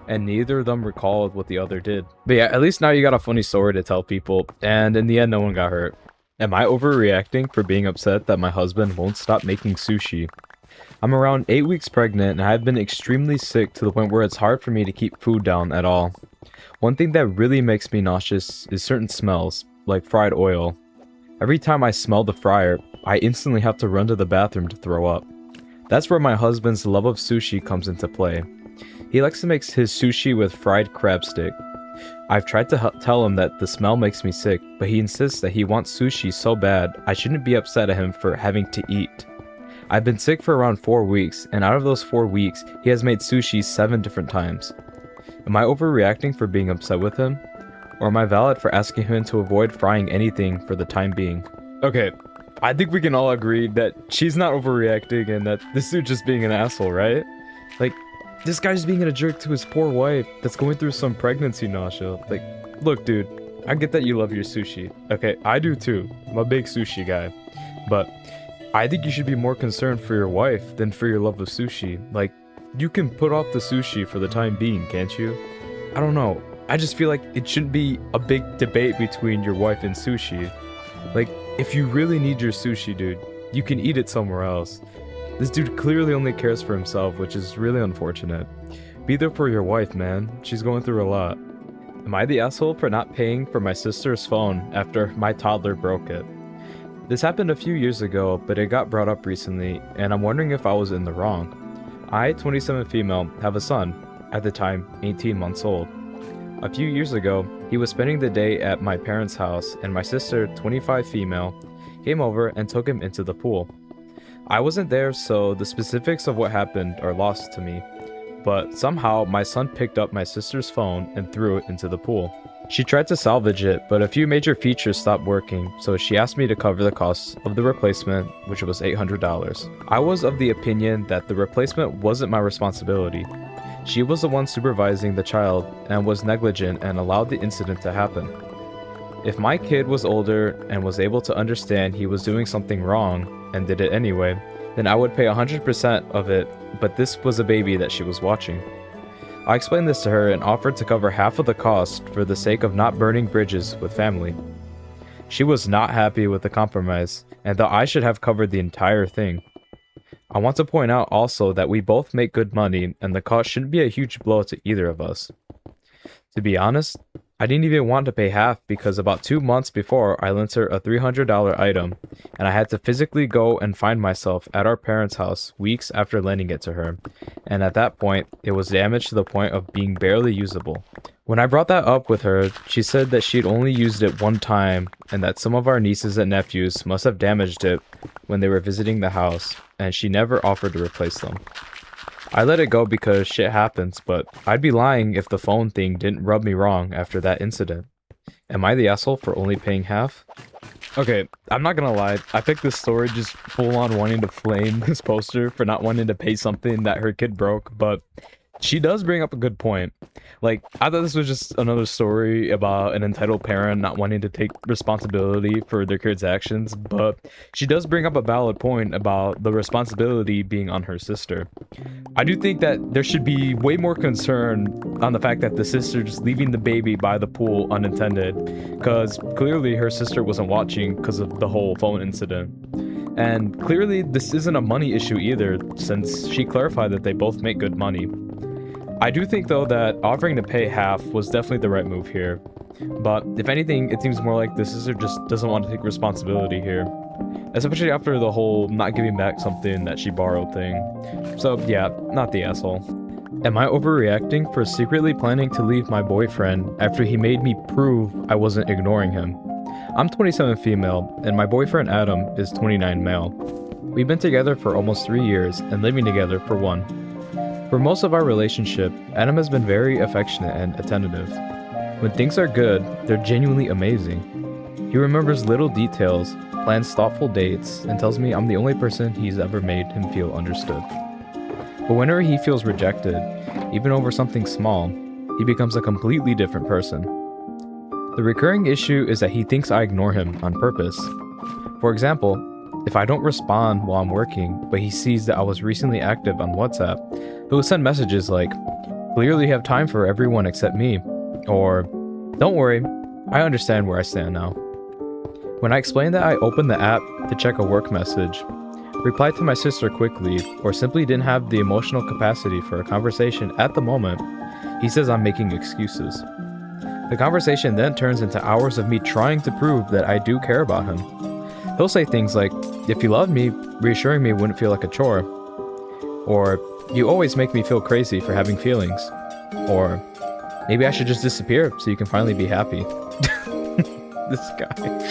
and neither of them recalled what the other did. But yeah, at least now you got a funny story to tell people, and in the end no one got hurt. Am I overreacting for being upset that my husband won't stop making sushi? I'm around 8 weeks pregnant, and I've been extremely sick to the point where it's hard for me to keep food down at all. One thing that really makes me nauseous is certain smells, like fried oil. Every time I smell the fryer, I instantly have to run to the bathroom to throw up. That's where my husband's love of sushi comes into play. He likes to make his sushi with fried crab stick. I've tried to tell him that the smell makes me sick, but he insists that he wants sushi so bad I shouldn't be upset at him for having to eat. I've been sick for around 4 weeks, and out of those 4 weeks, he has made sushi 7 different times. Am I overreacting for being upset with him? Or am I valid for asking him to avoid frying anything for the time being? Okay, I think we can all agree that she's not overreacting and that this dude's just being an asshole, right? Like, this guy's being a jerk to his poor wife that's going through some pregnancy nausea. Like, look dude, I get that you love your sushi. Okay, I do too. I'm a big sushi guy. But I think you should be more concerned for your wife than for your love of sushi. Like, you can put off the sushi for the time being, can't you? I don't know. I just feel like it shouldn't be a big debate between your wife and sushi. Like, if you really need your sushi, dude, you can eat it somewhere else. This dude clearly only cares for himself, which is really unfortunate. Be there for your wife, man. She's going through a lot. Am I the asshole for not paying for my sister's phone after my toddler broke it? This happened a few years ago, but it got brought up recently, and I'm wondering if I was in the wrong. I, 27 female, have a son, at the time 18 months old. A few years ago, he was spending the day at my parents' house, and my sister, 25 female, came over and took him into the pool. I wasn't there, so the specifics of what happened are lost to me, but somehow my son picked up my sister's phone and threw it into the pool. She tried to salvage it, but a few major features stopped working, so she asked me to cover the cost of the replacement, which was $800. I was of the opinion that the replacement wasn't my responsibility. She was the one supervising the child and was negligent and allowed the incident to happen. If my kid was older and was able to understand he was doing something wrong and did it anyway, then I would pay 100% of it, but this was a baby that she was watching. I explained this to her and offered to cover half of the cost for the sake of not burning bridges with family. She was not happy with the compromise and thought I should have covered the entire thing. I want to point out also that we both make good money and the cost shouldn't be a huge blow to either of us. To be honest, I didn't even want to pay half because about 2 months before I lent her a $300 item and I had to physically go and find myself at our parents' house weeks after lending it to her, and at that point it was damaged to the point of being barely usable. When I brought that up with her, she said that she'd only used it one time and that some of our nieces and nephews must have damaged it when they were visiting the house, and she never offered to replace them. I let it go because shit happens, but I'd be lying if the phone thing didn't rub me wrong after that incident. Am I the asshole for only paying half? Okay, I'm not gonna lie, I picked this story just full on wanting to flame this poster for not wanting to pay something that her kid broke, but she does bring up a good point. Like, I thought this was just another story about an entitled parent not wanting to take responsibility for their kid's actions, but she does bring up a valid point about the responsibility being on her sister. I do think that there should be way more concern on the fact that the sister just leaving the baby by the pool unintended, because clearly her sister wasn't watching because of the whole phone incident. And clearly this isn't a money issue either, since she clarified that they both make good money. I do think though that offering to pay half was definitely the right move here. But if anything, it seems more like this sister just doesn't want to take responsibility here. Especially after the whole not giving back something that she borrowed thing. So yeah, not the asshole. Am I overreacting for secretly planning to leave my boyfriend after he made me prove I wasn't ignoring him? I'm 27 female, and my boyfriend Adam is 29 male. We've been together for almost 3 years and living together for 1. For most of our relationship, Adam has been very affectionate and attentive. When things are good, they're genuinely amazing. He remembers little details, plans thoughtful dates, and tells me I'm the only person he's ever made him feel understood. But whenever he feels rejected, even over something small, he becomes a completely different person. The recurring issue is that he thinks I ignore him on purpose. For example, if I don't respond while I'm working, but he sees that I was recently active on WhatsApp, he'll send messages like, "Clearly you have time for everyone except me," or, "Don't worry, I understand where I stand now." When I explain that I opened the app to check a work message, replied to my sister quickly, or simply didn't have the emotional capacity for a conversation at the moment, he says I'm making excuses. The conversation then turns into hours of me trying to prove that I do care about him. He'll say things like, "If you loved me, reassuring me wouldn't feel like a chore," or "You always make me feel crazy for having feelings," or "Maybe I should just disappear so you can finally be happy." This guy.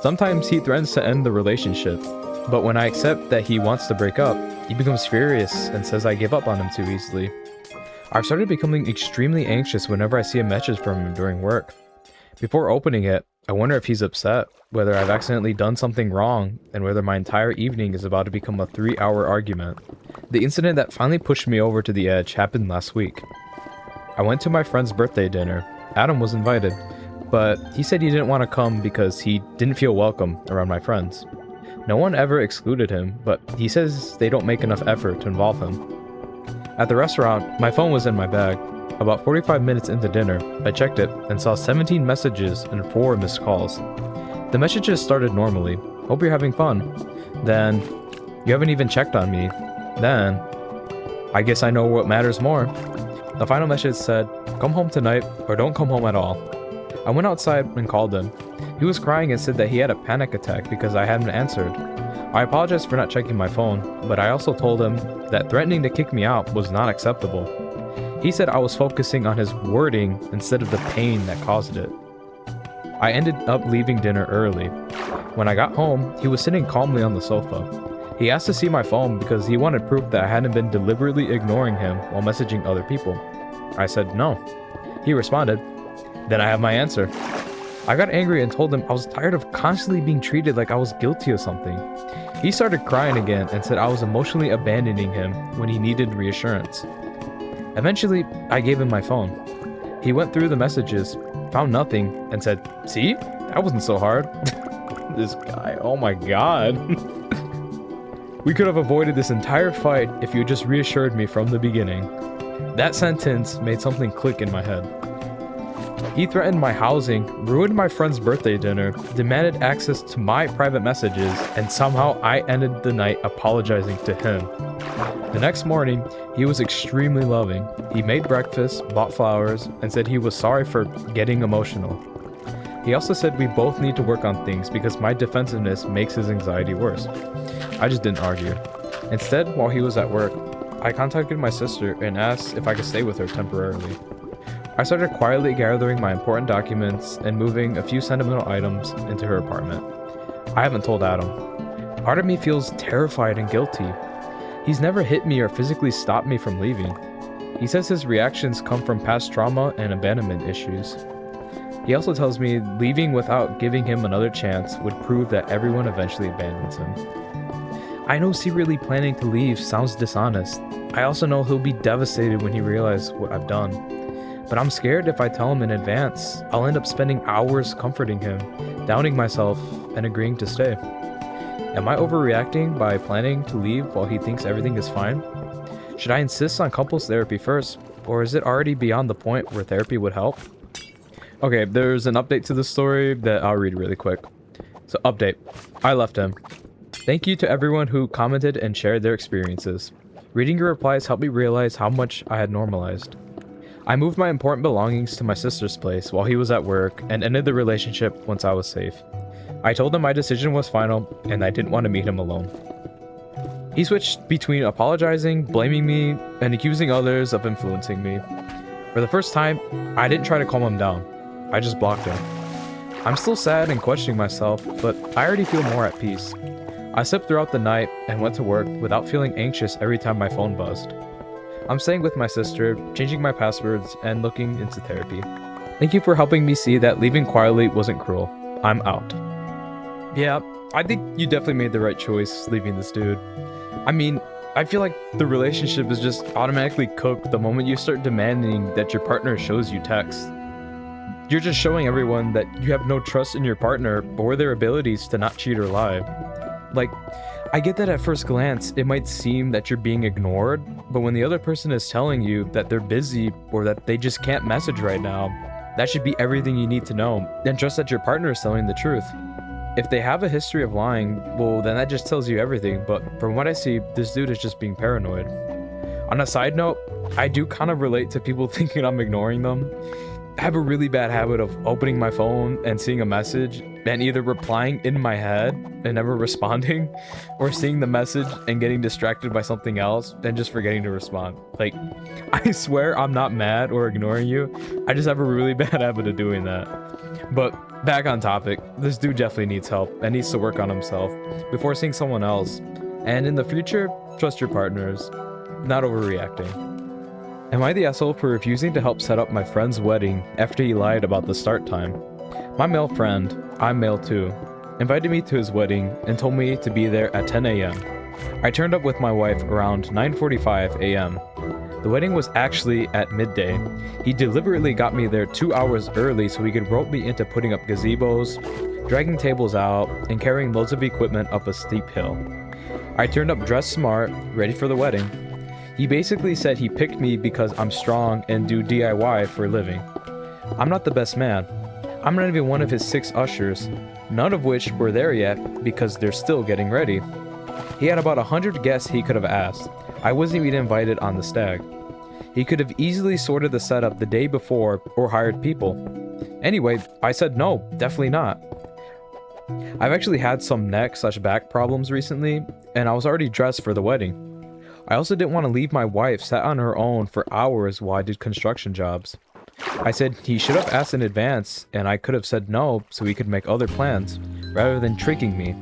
Sometimes he threatens to end the relationship, but when I accept that he wants to break up, he becomes furious and says I give up on him too easily. I've started becoming extremely anxious whenever I see a message from him during work. Before opening it, I wonder if he's upset, whether I've accidentally done something wrong, and whether my entire evening is about to become a 3-hour argument. The incident that finally pushed me over to the edge happened last week. I went to my friend's birthday dinner. Adam was invited, but he said he didn't want to come because he didn't feel welcome around my friends. No one ever excluded him, but he says they don't make enough effort to involve him. At the restaurant, my phone was in my bag. About 45 minutes into dinner, I checked it and saw 17 messages and 4 missed calls. The messages started normally. "Hope you're having fun." Then, "You haven't even checked on me." Then, "I guess I know what matters more." The final message said, "Come home tonight or don't come home at all." I went outside and called him. He was crying and said that he had a panic attack because I hadn't answered. I apologized for not checking my phone, but I also told him that threatening to kick me out was not acceptable. He said I was focusing on his wording instead of the pain that caused it. I ended up leaving dinner early. When I got home, he was sitting calmly on the sofa. He asked to see my phone because he wanted proof that I hadn't been deliberately ignoring him while messaging other people. I said no. He responded, "Then I have my answer." I got angry and told him I was tired of constantly being treated like I was guilty of something. He started crying again and said I was emotionally abandoning him when he needed reassurance. Eventually, I gave him my phone. He went through the messages, found nothing, and said, "See? That wasn't so hard." This guy, oh my god. "We could have avoided this entire fight if you just reassured me from the beginning." That sentence made something click in my head. He threatened my housing, ruined my friend's birthday dinner, demanded access to my private messages, and somehow I ended the night apologizing to him. The next morning, he was extremely loving. He made breakfast, bought flowers, and said he was sorry for getting emotional. He also said we both need to work on things because my defensiveness makes his anxiety worse. I just didn't argue. Instead, while he was at work, I contacted my sister and asked if I could stay with her temporarily. I started quietly gathering my important documents and moving a few sentimental items into her apartment. I haven't told Adam. Part of me feels terrified and guilty. He's never hit me or physically stopped me from leaving. He says his reactions come from past trauma and abandonment issues. He also tells me leaving without giving him another chance would prove that everyone eventually abandons him. I know secretly planning to leave sounds dishonest. I also know he'll be devastated when he realizes what I've done. But I'm scared if I tell him in advance, I'll end up spending hours comforting him, doubting myself, and agreeing to stay. Am I overreacting by planning to leave while he thinks everything is fine? Should I insist on couples therapy first, or is it already beyond the point where therapy would help? Okay, there's an update to the story that I'll read really quick. So, update. I left him. Thank you to everyone who commented and shared their experiences. Reading your replies helped me realize how much I had normalized. I moved my important belongings to my sister's place while he was at work and ended the relationship once I was safe. I told him my decision was final and I didn't want to meet him alone. He switched between apologizing, blaming me, and accusing others of influencing me. For the first time, I didn't try to calm him down. I just blocked him. I'm still sad and questioning myself, but I already feel more at peace. I slept throughout the night and went to work without feeling anxious every time my phone buzzed. I'm staying with my sister, changing my passwords, and looking into therapy. Thank you for helping me see that leaving quietly wasn't cruel. I'm out. Yeah, I think you definitely made the right choice leaving this dude. I mean, I feel like the relationship is just automatically cooked the moment you start demanding that your partner shows you text. You're just showing everyone that you have no trust in your partner or their abilities to not cheat or lie. Like, I get that at first glance, it might seem that you're being ignored, but when the other person is telling you that they're busy or that they just can't message right now, that should be everything you need to know, and trust that your partner is telling the truth. If they have a history of lying, well, then that just tells you everything, but from what I see, this dude is just being paranoid. On a side note, I do kind of relate to people thinking I'm ignoring them. I have a really bad habit of opening my phone and seeing a message and either replying in my head and never responding, or seeing the message and getting distracted by something else and just forgetting to respond. Like, I swear I'm not mad or ignoring you, I just have a really bad habit of doing that. But back on topic, this dude definitely needs help and needs to work on himself before seeing someone else. And in the future, trust your partners, not overreacting. Am I the asshole for refusing to help set up my friend's wedding after he lied about the start time? My male friend, I'm male too, invited me to his wedding and told me to be there at 10 a.m. I turned up with my wife around 9:45 a.m. The wedding was actually at midday. He deliberately got me there 2 hours early so he could rope me into putting up gazebos, dragging tables out, and carrying loads of equipment up a steep hill. I turned up dressed smart, ready for the wedding. He basically said he picked me because I'm strong and do DIY for a living. I'm not the best man. I'm not even one of his 6 ushers, none of which were there yet because they're still getting ready. He had about 100 guests he could have asked. I wasn't even invited on the stag. He could have easily sorted the setup the day before or hired people. Anyway, I said no, definitely not. I've actually had some neck/back problems recently, and I was already dressed for the wedding. I also didn't want to leave my wife sat on her own for hours while I did construction jobs. I said he should have asked in advance, and I could have said no so we could make other plans, rather than tricking me.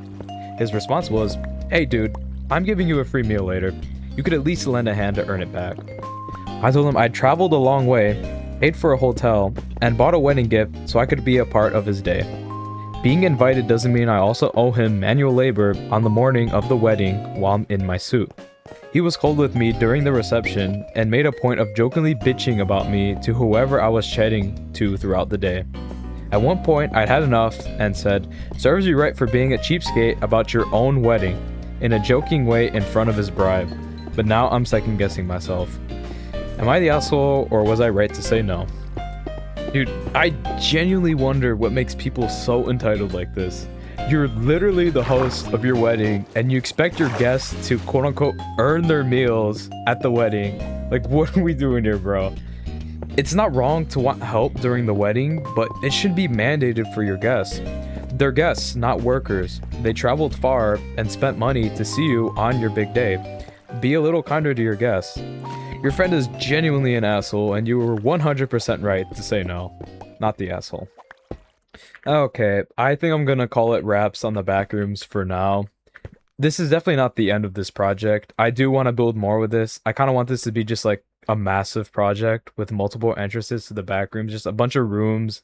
His response was, "Hey dude, I'm giving you a free meal later. You could at least lend a hand to earn it back." I told him I'd traveled a long way, paid for a hotel, and bought a wedding gift so I could be a part of his day. Being invited doesn't mean I also owe him manual labor on the morning of the wedding while I'm in my suit. He was cold with me during the reception and made a point of jokingly bitching about me to whoever I was chatting to throughout the day. At one point, I'd had enough and said, "Serves you right for being a cheapskate about your own wedding," in a joking way in front of his bride. But now I'm second guessing myself. Am I the asshole, or was I right to say no? Dude, I genuinely wonder what makes people so entitled like this. You're literally the host of your wedding, and you expect your guests to quote-unquote earn their meals at the wedding. Like, what are we doing here, bro? It's not wrong to want help during the wedding, but it should be mandated for your guests. They're guests, not workers. They traveled far and spent money to see you on your big day. Be a little kinder to your guests. Your friend is genuinely an asshole, and you were 100% right to say no. Not the asshole. Okay, I think I'm gonna call it wraps on the backrooms for now. This is definitely not the end of this project. I do want to build more with this. I kind of want this to be just like a massive project with multiple entrances to the backrooms, just a bunch of rooms.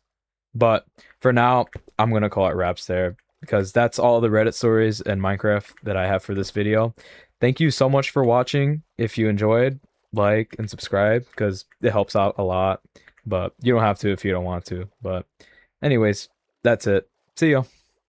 But for now, I'm gonna call it wraps there, because that's all the Reddit stories and Minecraft that I have for this video. Thank you so much for watching. If you enjoyed, like and subscribe, because it helps out a lot. But you don't have to if you don't want to. But anyways, that's it. See ya.